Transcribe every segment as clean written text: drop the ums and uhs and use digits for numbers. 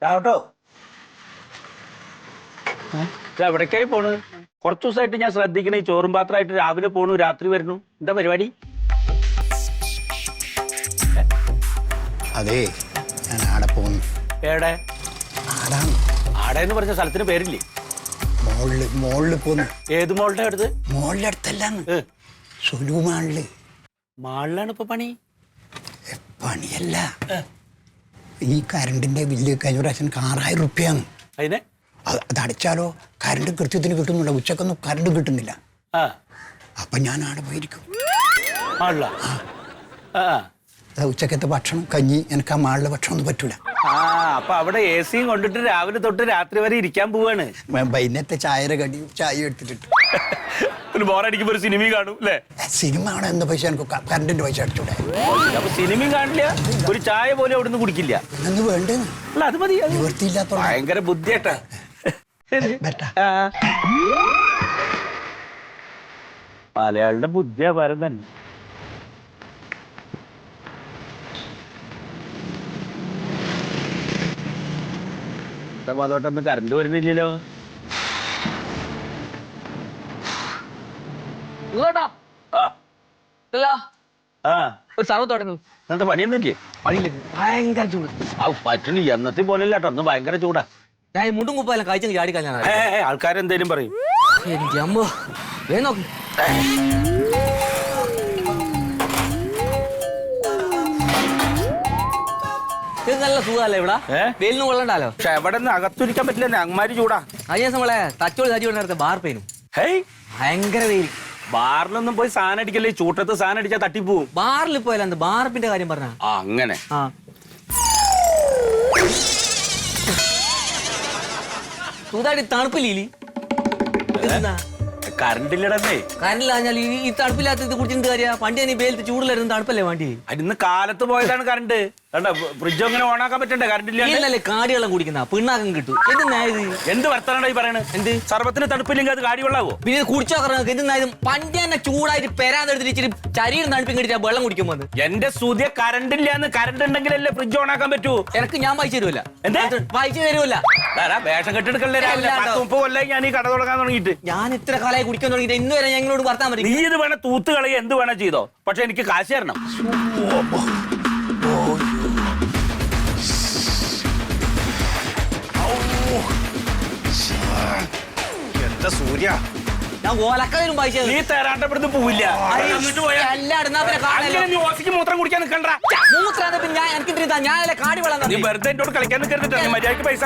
കേട്ടോ എവിടേക്കായി പോണ്? കുറച്ചു ദിവസമായിട്ട് ഞാൻ ശ്രദ്ധിക്കണേ, ചോറും പാത്രമായിട്ട് രാവിലെ പോണു, രാത്രി വരുന്നു. എന്താ പരിപാടി? അതെ, ഞാൻ ആടെ പോന്നു. ഏടെ? ആടാണ്. ആടെന്ന് പറഞ്ഞ സ്ഥലത്തിന് പേരില്ലേ? മോളില് പോന്നു. ഏത് മോളുടെ അടുത്ത്? മോളിന്റെ അടുത്തല്ലാന്ന്, സുലു മാളില്. മാളിലാണ് ഇപ്പൊ പണി? പണിയല്ല, ഈ കറണ്ടിന്റെ ബില്ല് കഴിഞ്ഞ പ്രാവശ്യം 6000 റുപ്യാണ്. അതിനെ അതടിച്ചാലോ കറണ്ട് കൃത്യത്തിന് കിട്ടുന്നില്ല, ഉച്ചക്കൊന്നും കറണ്ട് കിട്ടുന്നില്ല. അപ്പൊ ഞാൻ ആടെ പോയിരിക്കും. ഉച്ചക്കത്തെ ഭക്ഷണം കഞ്ഞി, എനിക്ക് ആ മാളിലെ ഭക്ഷണം ഒന്നും പറ്റൂല. അപ്പൊ അവിടെ AC കൊണ്ടിട്ട് രാവിലെ തൊട്ട് രാത്രി വരെ ഇരിക്കാൻ പോവാണ്. വൈകുന്നേരത്തെ ചായയുടെ കടിയും ചായ എടുത്തിട്ട് ബോറടിക്കുമ്പോ ഒരു സിനിമയും കാണും അല്ലേ? സിനിമ ആണ് എന്ന പൈസ എനിക്ക് കറണ്ടിന്റെ പൈസ അടിച്ചൂടെ? അപ്പൊ സിനിമയും കാണില്ല, ഒരു ചായ പോലും അവിടുന്ന് കുടിക്കില്ല. ഇന്ന് വേണ്ടേ? അല്ല അത് മതി, നിവൃത്തിയില്ലാത്ത ഭയങ്കര ബുദ്ധിയാട്ടാ. മലയാളിയുടെ ബുദ്ധിയാ പരം തന്നെ. അതോട്ടൊന്നും കറണ്ട് വരുന്നില്ലല്ലോ. എന്താ പണിയൊന്നുമില്ലേ? ഭയങ്കര ചൂട്. പറ്റണി എന്നത്തെ പോലെയല്ല കേട്ടോ, ഒന്ന് ഭയങ്കര ചൂടാ. ഞാൻ മുണ്ടും കുപ്പായാലും കഴിച്ചു ചാടിക്കാൻ ആൾക്കാരെന്തേലും പറയും. എനിക്ക് അമ്മ നോക്ക്. ഇത് നല്ല സുഖല്ലേ ഇവിടെ? വെയിലിന് കൊള്ളണ്ടാലോ. പക്ഷെ എവിടെ നിന്ന് അകത്തിരിക്കാൻ പറ്റില്ല, അങ്ങമാര് ചൂടാ. കഴിഞ്ഞ ദിവസം നമ്മളെ തച്ചോളി നേരത്തെ ബാർ പെയിനും ഭയങ്കര വെയിൽ. ബാറിലൊന്നും പോയി സാധനം അടിക്കല്ലേ, ചൂട്ടത്ത് സാധനം അടിച്ചാൽ തട്ടിപ്പോവും. ബാറിൽ പോയാലും എന്ത് ബാർപ്പിന്റെ കാര്യം പറഞ്ഞ അങ്ങനെ തൂതാടി തണുപ്പില്ലേ? കറണ്ടില്ലടന്നേ. കറണ്ടില്ലാഞ്ഞാൽ ഈ തണുപ്പില്ലാത്ത ഇത് കുടിച്ചിട്ട് കാര്യ. പണ്ട് ഞാൻ ഈ വെയിലത്ത് ചൂടിലായിരുന്നു, തണുപ്പല്ലേ വേണ്ടി. ഇന്ന് കാലത്ത് പോയതാണ് കറണ്ട്. ഫ്രിഡ്ജ് അങ്ങനെ ഓണാക്കാൻ പറ്റണ്ടേ കറണ്ടില്ല? കാടിവെള്ളം കുടിക്കുന്ന പിണ്ണാക്കം കിട്ടും. എന്ത് വർത്താനാണ് ഈ പറയണത്? എന്ത് സർബത്തിന് തണുപ്പില്ലെങ്കിൽ അത് കാടിവെള്ളാവോ? പിന്നെ കുടിച്ചോ എന്തെന്നായാലും പണ്ട് തന്നെ ചൂടായിട്ട് പെരാന്നെടുത്തിട്ട് ശരീരം തണുപ്പിൽ കിട്ടിയാ വെള്ളം കുടിക്കുമ്പോ എന്റെ സൂര്യ കറണ്ടില്ലാന്ന്. കറണ്ട് ഉണ്ടെങ്കിലല്ലേ ഫ്രിഡ്ജ് ഓണാക്കാൻ പറ്റൂ. എനിക്ക് ഞാൻ പൈസ തരുമല്ല. പൈസ തരുമല്ല. വേഷം കെട്ടെടുക്കല്ലേ? 30 കൊല്ലം ഞാൻ ഈ കട തുടങ്ങാൻ തുടങ്ങിയിട്ട്. ഞാൻ ഇത്ര കാലമായി കുടിക്കാൻ തുടങ്ങിയിട്ട് ഇന്ന് വരെ ഞങ്ങളോട് വർത്താൻ പറ്റും. നീ ഇത് വേണം തൂത്ത് കളയ, എന്ത് വേണം ചെയ്തോ, പക്ഷെ എനിക്ക് കാശ് തരണം. എന്താ സൂര്യ, ഞാൻ ഓലക്കതിനും പൈസ നീ തരാണ്ടപ്പെടുത്ത് പോവില്ല. മൂത്രം കുടിക്കാൻ നിൽക്കണ്ട. ഞാനല്ലേ കാടി വെള്ളം നീ വെറുതെ എന്നോട് കളിക്കാൻ നിൽക്കരുത്. മര്യാദക്ക് പൈസ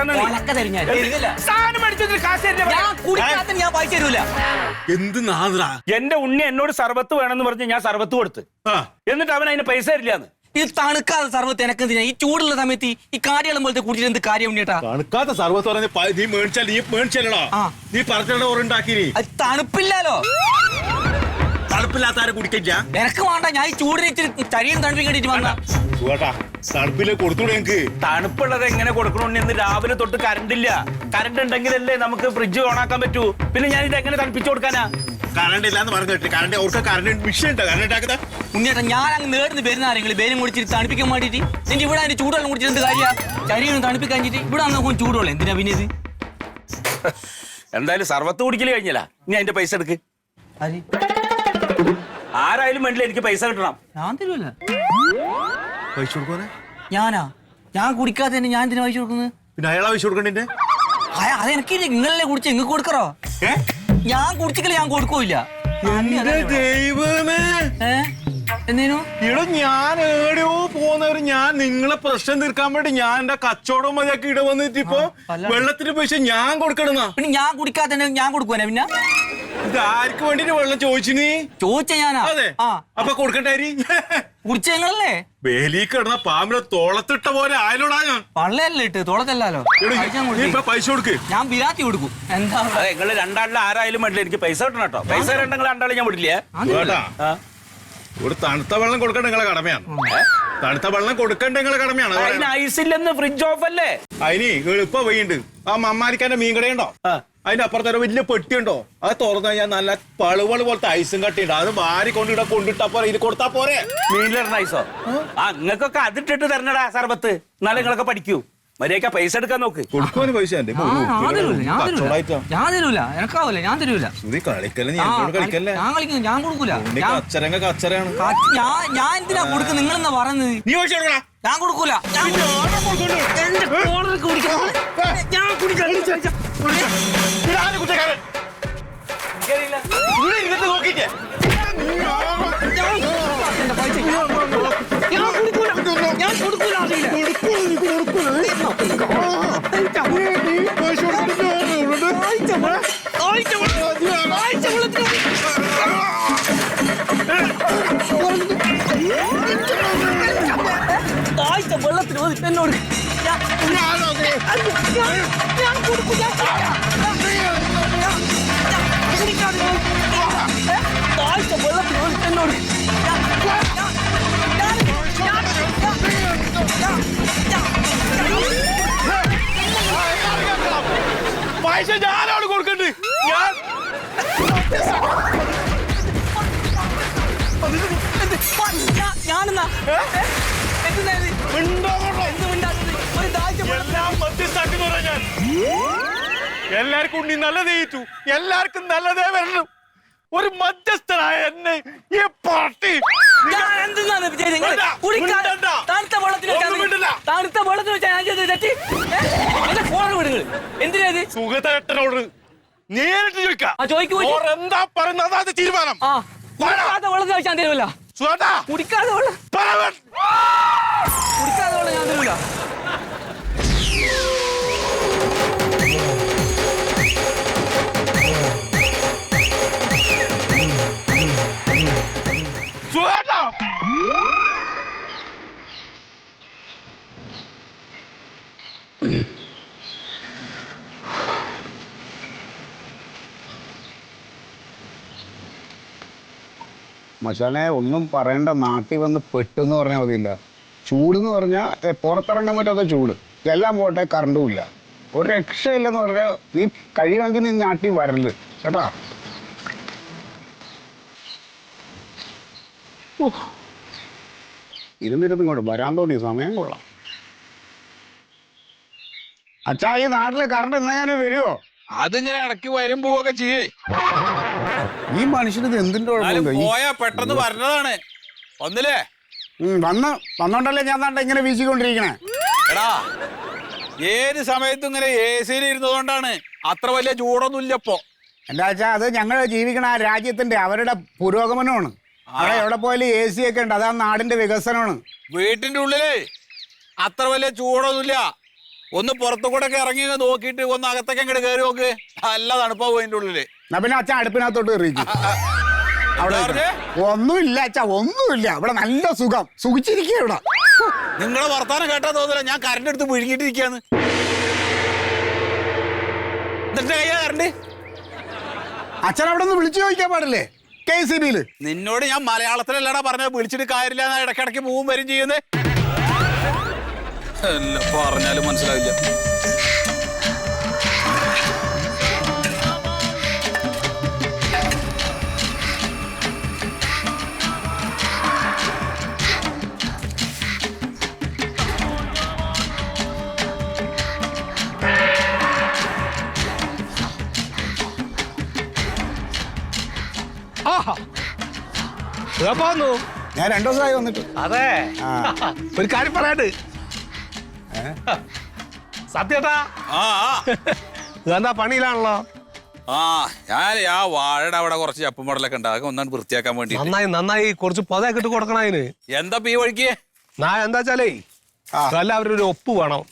ഞാൻ പൈസ തരൂല. എന്ത് നാദ്രാ? എന്റെ ഉണ്ണി എന്നോട് സർബത്ത് വേണമെന്ന് പറഞ്ഞ് ഞാൻ സർബത്ത് കൊടുത്ത്, എന്നിട്ട് അവൻ അതിന് പൈസ തരില്ലാന്ന്. ഇത് തണുക്കാത്ത സർവത്ത് എനക്കെന്തിനാ? ഈ ചൂടുള്ള സമയത്ത് ഈ കാടിവെള്ളം പോലത്തെ കുടിച്ചിട്ട് എന്ത് കാര്യം ഉണ്ണിട്ടാ? തണുക്കാത്ത സർവത്ത് പറഞ്ഞ നീ മേടിച്ചല്ലോ. നീ പറഞ്ഞോ ഉണ്ടാക്കി. അത് തണുപ്പില്ലാലോ. തണുപ്പില്ലാത്ത ആരെ കുടിക്കില്ല. എനക്ക് വേണ്ട, ഞാൻ ഈ ചൂടിന് ഇച്ചിരി ശരീരം തണുപ്പിക്കേണ്ടിട്ട് വന്ന. തണുപ്പില് കൊടുത്തൂടെ എനിക്ക്? തണുപ്പുള്ളത് എങ്ങനെ കൊടുക്കണമെന്ന് ഇന്ന് രാവിലെ തൊട്ട് കറണ്ട് ഇല്ല. കറണ്ട് ഉണ്ടെങ്കിലല്ലേ നമുക്ക് ഫ്രിഡ്ജ് ഓണാക്കാൻ പറ്റൂ. പിന്നെ ഞാൻ ഇത് എങ്ങനെ തണുപ്പിച്ചു കൊടുക്കാനാ? കറണ്ട് ഇല്ലാന്ന് പറഞ്ഞിട്ട് കറണ്ട് മിഷൻ ഉണ്ടോ കറണ്ട് ഉണ്ടാക്കുന്ന? ഉണ്ണിയേട്ടാ, ഞാൻ അങ്ങ് നേടുന്ന വരുന്ന ആരെങ്കിലും ബേലും കുടിച്ചിട്ട് തണുപ്പിക്കാൻ വേണ്ടിട്ട് എനിക്ക് ഇവിടെ അതിന്റെ ചൂടുവെള്ളം കുടിച്ചിട്ട് എന്ത് കാര്യ? ശരീരം തണുപ്പിക്കാൻ ഇവിടെ അങ്ങ് ചൂടുവെള്ളം എന്തിനാ പിന്നെ ഇത്? എന്തായാലും സർവത്ത് കുടിക്കല് കഴിഞ്ഞല്ല, നീ അതിന്റെ പൈസ എടുക്ക്. ആരായാലും വേണ്ടില്ല, എനിക്ക് പൈസ കിട്ടണം. ഞാൻ തരുമല്ല. പൈസ കൊടുക്കാനെ ഞാൻ കുടിക്കാതെ തന്നെ ഞാൻ എന്തിനാ പൈസ കൊടുക്കുന്നത്? പിന്നെ അയാളെ പൈസ കൊടുക്കണ്ടേ? അതെനിക്ക് നിങ്ങളല്ലേ കുടിച്ച് നിങ്ങൾക്ക് കൊടുക്കറോ? ഞാൻ കുടിച്ചില്ല, ഞാൻ കൊടുക്കൂല. ദൈവമേ, എന്തേനു ഇവിടെ ഞാൻ എവിടെയോ പോകുന്നവര് ഞാൻ നിങ്ങളെ പ്രശ്നം തീർക്കാൻ വേണ്ടി ഞാൻ എന്റെ കച്ചവടം മതിയാക്കി ഇട വന്നിട്ട് ഇപ്പൊ വെള്ളത്തിന് പൈസ ഞാൻ കൊടുക്കണെന്നാ? പിന്നെ ഞാൻ കുടിക്കാതെ ഞാൻ കൊടുക്കുവാനാ? പിന്നെ ഇത് ആർക്ക് വേണ്ടിട്ട് വെള്ളം ചോദിച്ചിനി? ചോദിച്ച ഞാനാ. അതെ, അപ്പൊ കൊടുക്കണ്ടായി. കുടിച്ച ഞങ്ങളല്ലേ? വേലി കിടന്ന പാമ്പിനെ തോളത്തിട്ട പോലെ ആയാലോടാ ഞാൻ. പള്ളയല്ലേ ഇട്ട് തോളത്തല്ലോ. പൈസ കൊടുക്ക്. ഞാൻ ബിരാത്തി കൊടുക്കും. എന്താ നിങ്ങള് രണ്ടാളിൽ ആരായാലും വേണ്ടില്ല, എനിക്ക് പൈസ കിട്ടണം കേട്ടോ. പൈസ രണ്ടെങ്കിൽ രണ്ടാളും ഞാൻ വിടില്ലേ. ഒരു തണുത്ത വെള്ളം കൊടുക്കേണ്ട നിങ്ങളെ കടമയാണ്. തണുത്ത വെള്ളം കൊടുക്കേണ്ട നിങ്ങളെ കടമയാണ്. അതിന് ഐസില്ലെന്ന് ഫ്രിഡ്ജ് ഓഫ് അല്ലേ? അതിന് എളുപ്പ വഴിയുണ്ട്. ആ മമ്മാരിക്കാന്റെ മീൻ കടയുണ്ടോ, അതിന്റെ അപ്പുറത്തെ വലിയ പെട്ടിയുണ്ടോ, അത് തുറന്നു കഴിഞ്ഞാൽ നല്ല പളുവള് പോലത്തെ ഐസും കട്ടിയുണ്ട്. അത് വാരി കൊണ്ടിട്ടാ പോരെ, ഇത് കൊടുത്താ പോരെ. മീനിലിടുന്ന ഐസോ? നിങ്ങൾക്കൊക്കെ അതിട്ടിട്ട് തരണടാ സർബത്ത്, എന്നാലും നിങ്ങളൊക്കെ പഠിക്കൂ. മര്യാദ പൈസ എടുക്കാൻ നോക്ക്. കൊടുക്കുവാന് പൈസ എന്റെ ഞാൻ തരൂല എനക്കാവൂല ഞാൻ തരൂല കളിക്കല്ലേ നീ എന്നോട് കളിക്കല്ലേ ഞാൻ കളിക്കുന്നു ഞാൻ കൊടുക്കൂല കച്ചരങ്ങ കച്ചറയാണ് ഞാൻ എന്തിനാ കൊടുക്കുന്നത് നിങ്ങൾ എന്നാ പറയുന്നത് നീ പൈസ കൊടുക്കടാ ഞാൻ കൊടുക്കൂല നോക്കിട്ടേ ഞാൻ കൊടുക്കൂല വെള്ളത്തിന് എന്നോട് വെള്ളത്തിന് എന്നോട് പൈസ ഞാനാണ് കൊടുക്കണ്ട് ഞാനെന്നാ എല്ലാം മധ്യസ്ഥാക്കി ഞാൻ എല്ലാവർക്കും ഉണ്ണി നല്ലതേ ഏറ്റു എല്ലാവർക്കും നല്ലതേ വരണം ഒരു മധ്യസ്ഥനായ എന്നെ ഈ പാർട്ടി തണുത്ത വെള്ളത്തിൽ വെച്ചാൽ ഞാൻ ചെയ്ത് തെറ്റി ഫോൺ വിടുകൾ എന്തിനാ സുഖത്തേട്ടനോട് നേരിട്ട് ചോദിക്കാം എന്താ പറയുന്നത് അത് തീരുമാനം വെള്ളത്തിൽ വെച്ചാൽ തരുമല്ല കുടിക്കാതെ വെള്ളം കുടിക്കാതെ വെള്ളം ഞാൻ തരൂല മച്ചാനെ ഒന്നും പറയണ്ട, നാട്ടിൽ വന്ന് പെട്ടെന്ന് പറഞ്ഞാൽ മതിയില്ല. ചൂടെന്ന് പറഞ്ഞാൽ പുറത്തിറങ്ങാൻ പറ്റാത്ത ചൂട്, എല്ലാം പോട്ടെ, കറണ്ടും ഇല്ല, ഒരു രക്ഷയില്ലെന്ന് പറഞ്ഞാൽ നീ കഴിയുമെങ്കിൽ നീ നാട്ടിൽ വരരുത് ചേട്ടാ. ഇരുന്നിരുന്ന് ഇങ്ങോട്ട് വരാൻ തോന്നി, സമയം കൊള്ളാം. അച്ഛാ ഈ നാട്ടില് കറണ്ട് എന്നാലും വരുമോ? അതിങ്ങനെ ഇടയ്ക്ക് വരും പോവൊക്കെ ചെയ്യേ. ഈ മനുഷ്യന് ഇത് എന്തിന്റെ പോയാ പെട്ടെന്ന് പറഞ്ഞതാണ് ഒന്നില്ലേ. വന്നോണ്ടല്ലേ ഞാൻ ഇങ്ങനെ വീശിക്കൊണ്ടിരിക്കണേ. എടാ ഏത് സമയത്തും ഇങ്ങനെ AC-യിൽ ഇരുന്നതുകൊണ്ടാണ് അത്ര വലിയ ചൂടൊന്നും ഇല്ലപ്പോ. എന്താ വെച്ചാ അത് ഞങ്ങൾ ജീവിക്കണ ആ രാജ്യത്തിന്റെ അവരുടെ പുരോഗമനമാണ്. അവിടെ എവിടെ പോയാലും AC ഒക്കെ ഉണ്ട്, അതാ നാടിന്റെ വികസനമാണ്. വീട്ടിന്റെ ഉള്ളില് അത്ര വലിയ ചൂടൊന്നുമില്ല. ഒന്ന് പുറത്തു കൂടെ ഒക്കെ ഇറങ്ങി നോക്കിയിട്ട് ഒന്ന് അകത്തൊക്കെ അങ്ങോട്ട് കയറി നോക്ക്, നല്ല തണുപ്പാ വീടിന്റെ ഉള്ളില്. എന്നാ പിന്നെ അച്ഛൻ അടുപ്പിനകത്തോട്ട് കയറിയിരിക്കും. അവിടെ ഒന്നുമില്ല അച്ഛാ, ഒന്നുമില്ല, ഇവിടെ നല്ല സുഖം, സുഖിച്ചിരിക്കുക ഇവിടെ. നിങ്ങളെ വർത്താനം കേട്ടാ തോന്നില്ല ഞാൻ കറണ്ട് എടുത്ത് വിഴുങ്ങിട്ടിരിക്കാന്ന്. എന്നിട്ട് കയ്യാ കറണ്ട് അച്ഛൻ അവിടെ ഒന്ന് വിളിച്ചു ചോദിക്കാൻ പാടില്ലേ KCB-യില്? നിന്നോട് ഞാൻ മലയാളത്തിലല്ലടാ പറഞ്ഞ, വിളിച്ചിട്ട് കാര്യമില്ല, ഇടയ്ക്കിടയ്ക്ക് പോവും വരും ചെയ്യുന്നേ. പറഞ്ഞാലും മനസ്സിലാവില്ല. ഞാൻ 2 ദിവസമായി വന്നിട്ട്. അതെ, ഒരു കാര്യം പറയാണ്ട് സത്യേട്ടാ, എന്താ പണിയിലാണല്ലോ. ഞാൻ ആ വാഴയുടെ അവിടെ കുറച്ച് ചപ്പും പടലൊക്കെ ഉണ്ട്, അതൊക്കെ ഒന്നാണ് വൃത്തിയാക്കാൻ വേണ്ടി. നന്നായി കുറച്ച് പൊതയൊക്കെ ഇട്ട് കൊടുക്കണം അതിന്. എന്താ ഈ വഴിക്ക് എന്താ വെച്ചാലേ എല്ലാവരും ഒരു ഒപ്പ് വേണം.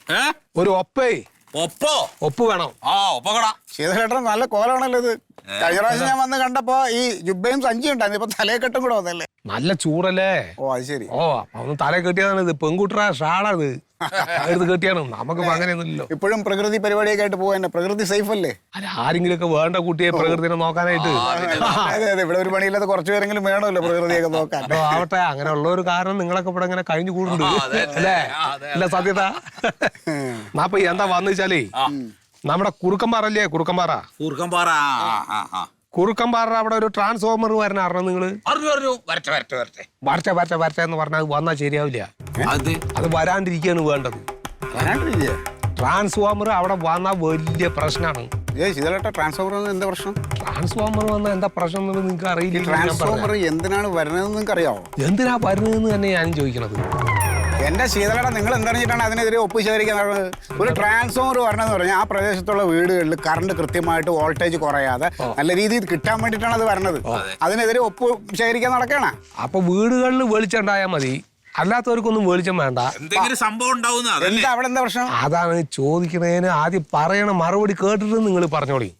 ഒരു ഒപ്പ് വേണം. ഒപ്പക്കടാ ശീതളേട്ടൻ നല്ല കോലാണല്ലോ ഇത്. കഴിഞ്ഞ പ്രാവശ്യം ഞാൻ വന്ന് കണ്ടപ്പോ ഈ ജുബയും സഞ്ചി ഉണ്ടായിരുന്നു, ഇപ്പൊ തലയെക്കെട്ടും കൂടെ വന്നല്ലേ. നല്ല ചൂടല്ലേ. ഓ അത് ശരി. അപ്പൊ ഒന്ന് തല കെട്ടിയതാണ് ഇത്. പെൺകുട്ടിയുടെ ഷാളാണ് എടുത്ത് കെട്ടിയാണ്. നമുക്ക് അങ്ങനെയൊന്നുമില്ലല്ലോ. ഇപ്പോഴും പ്രകൃതി പരിപാടിയൊക്കെ ആയിട്ട് പോവാ, പ്രകൃതി സേഫ് അല്ലേ? അല്ല, ആരെങ്കിലും ഒക്കെ വേണ്ട കുട്ടിയെ പ്രകൃതിനെ നോക്കാനായിട്ട്. അതെ അതെ, ഇവിടെ ഒരു പണിയില്ലാതെ കുറച്ചു പേരെങ്കിലും വേണമല്ലോ പ്രകൃതിയൊക്കെ നോക്കാൻ. ആവട്ടെ, അങ്ങനെയുള്ള ഒരു കാരണം നിങ്ങളൊക്കെ ഇവിടെ ഇങ്ങനെ കഴിഞ്ഞു കൂടുന്നുണ്ട് അല്ലേ? ഇല്ല സത്യത. അപ്പൊ എന്താ വന്നു വെച്ചാലേ, നമ്മുടെ കുറുക്കമ്പാറല്ലേ, കുറുക്കമ്പാറ അവിടെ ഒരു ട്രാൻസ്ഫോമർ വരണ അറിഞ്ഞു നിങ്ങള്? വരട്ടെ എന്ന് പറഞ്ഞാൽ അത് വന്നാൽ ശരിയാവില്ല. അത് വരാണ്ടിരിക്കുകയാണ് വേണ്ടത്. ട്രാൻസ്ഫോമർ അവിടെ വന്നാൽ വലിയ പ്രശ്നമാണ്. ശീതളേട്ട ട്രാൻസ്ഫോമർ എന്താ പ്രശ്നം? ട്രാൻസ്ഫോമർ വന്നാൽ എന്താ പ്രശ്നം എന്നുള്ളത് നിങ്ങൾക്ക് അറിയില്ല. ട്രാൻസ്ഫോമർ എന്തിനാണ് വരുന്നതെന്ന് നിങ്ങൾക്ക് അറിയാവോ? എന്തിനാ വരുന്നതെന്ന് തന്നെ ഞാനും ചോദിക്കണത്. എന്റെ ശീതളേട്ട നിങ്ങൾ എന്തറിഞ്ഞിട്ടാണ് അതിനെതിരെ ഒപ്പ് ശേഖരിക്കാൻ നടന്നത്? ഒരു ട്രാൻസ്ഫോമർ വരണമെന്ന് പറഞ്ഞാൽ ആ പ്രദേശത്തുള്ള വീടുകളിൽ കറണ്ട് കൃത്യമായിട്ട് വോൾട്ടേജ് കുറയാതെ നല്ല രീതിയിൽ കിട്ടാൻ വേണ്ടിയിട്ടാണ് അത് വരണത്. അതിനെതിരെ ഒപ്പ് ശേഖരിക്കാൻ നടക്കണ. അപ്പൊ വീടുകളിൽ വെളിച്ചം ഉണ്ടായാൽ മതി, അല്ലാത്തവർക്കൊന്നും വെളിച്ചം വേണ്ട. എന്തെങ്കിലും സംഭവം ഉണ്ടാവുന്ന എന്താ അവിടെ എന്താ പ്രശ്നം? അതാണ് ചോദിക്കണേന് ആദ്യം പറയണ മറുപടി കേട്ടിട്ട് നിങ്ങൾ പറഞ്ഞോളി.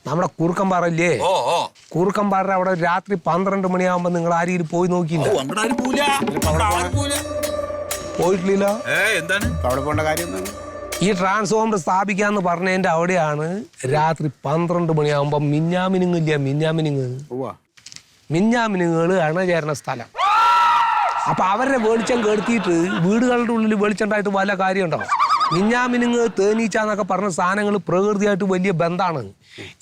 നമ്മുടെ കുറുക്കമ്പാറ ഇല്ലേ, കുറുക്കമ്പാറ അവിടെ രാത്രി 12 മണിയാകുമ്പോ നിങ്ങൾ ആരെയും പോയി നോക്കിയില്ല? പോയിട്ടില്ല. എന്താണ് അവിടെ പോകേണ്ട കാര്യം എന്താണ്? ഈ ട്രാൻസ്ഫോമർ സ്ഥാപിക്കാന്ന് പറഞ്ഞതിന്റെ അവിടെയാണ് രാത്രി 12 മണിയാകുമ്പോ മിന്നാമിനുങ്ങില്ല, മിന്നാമിനുങ്ങൾ അണചേരണ സ്ഥലം. അപ്പൊ അവരുടെ വെളിച്ചം കെടുത്തിയിട്ട് വീടുകളുടെ ഉള്ളിൽ വെളിച്ചം ഉണ്ടായിട്ട് വല്ല കാര്യമുണ്ടോ? മിന്നാമിനുങ്ങ് തേനീച്ച എന്നൊക്കെ പറഞ്ഞ സാധനങ്ങൾ പ്രകൃതിയായിട്ട് വലിയ ബന്ധമാണ്.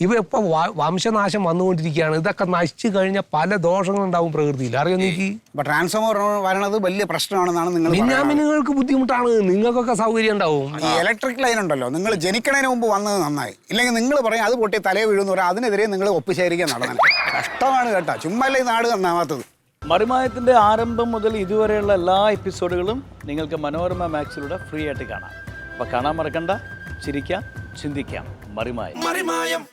ഇവ ഇപ്പൊ വംശനാശം വന്നുകൊണ്ടിരിക്കുകയാണ്. ഇതൊക്കെ നശിച്ചു കഴിഞ്ഞാൽ പല ദോഷങ്ങളുണ്ടാവും പ്രകൃതിയിൽ, അറിയോ നീക്ക്? ട്രാൻസ്ഫോമർ വരണത് വലിയ പ്രശ്നമാണെന്നാണ് നിങ്ങൾ. മിന്നാമിനുങ്ങൾക്ക് ബുദ്ധിമുട്ടാണ്, നിങ്ങൾക്കൊക്കെ സൗകര്യം ഉണ്ടാവും. ഈ ഇലക്ട്രിക് ലൈൻ ഉണ്ടല്ലോ, നിങ്ങൾ ജനിക്കണതിന് മുമ്പ് വന്നത് നന്നായി. ഇല്ലെങ്കിൽ നിങ്ങൾ പറയും അത് പൊട്ടി തലയെ വീഴുന്നു പറയാം, അതിനെതിരെ നിങ്ങൾ ഒപ്പ് ശേഖരിക്കാൻ നടന്നത് കഷ്ടമാണ് കേട്ടോ. ചുമ്മാ ഈ നാട് നന്നാവാത്തത്. മറിമായത്തിൻ്റെ ആരംഭം മുതൽ ഇതുവരെയുള്ള എല്ലാ എപ്പിസോഡുകളും നിങ്ങൾക്ക് മനോരമ മാക്സിലൂടെ ഫ്രീ ആയിട്ട് കാണാം. അപ്പോൾ കാണാൻ മറക്കണ്ട. ചിരിക്കാം, ചിന്തിക്കാം. മറിമായം.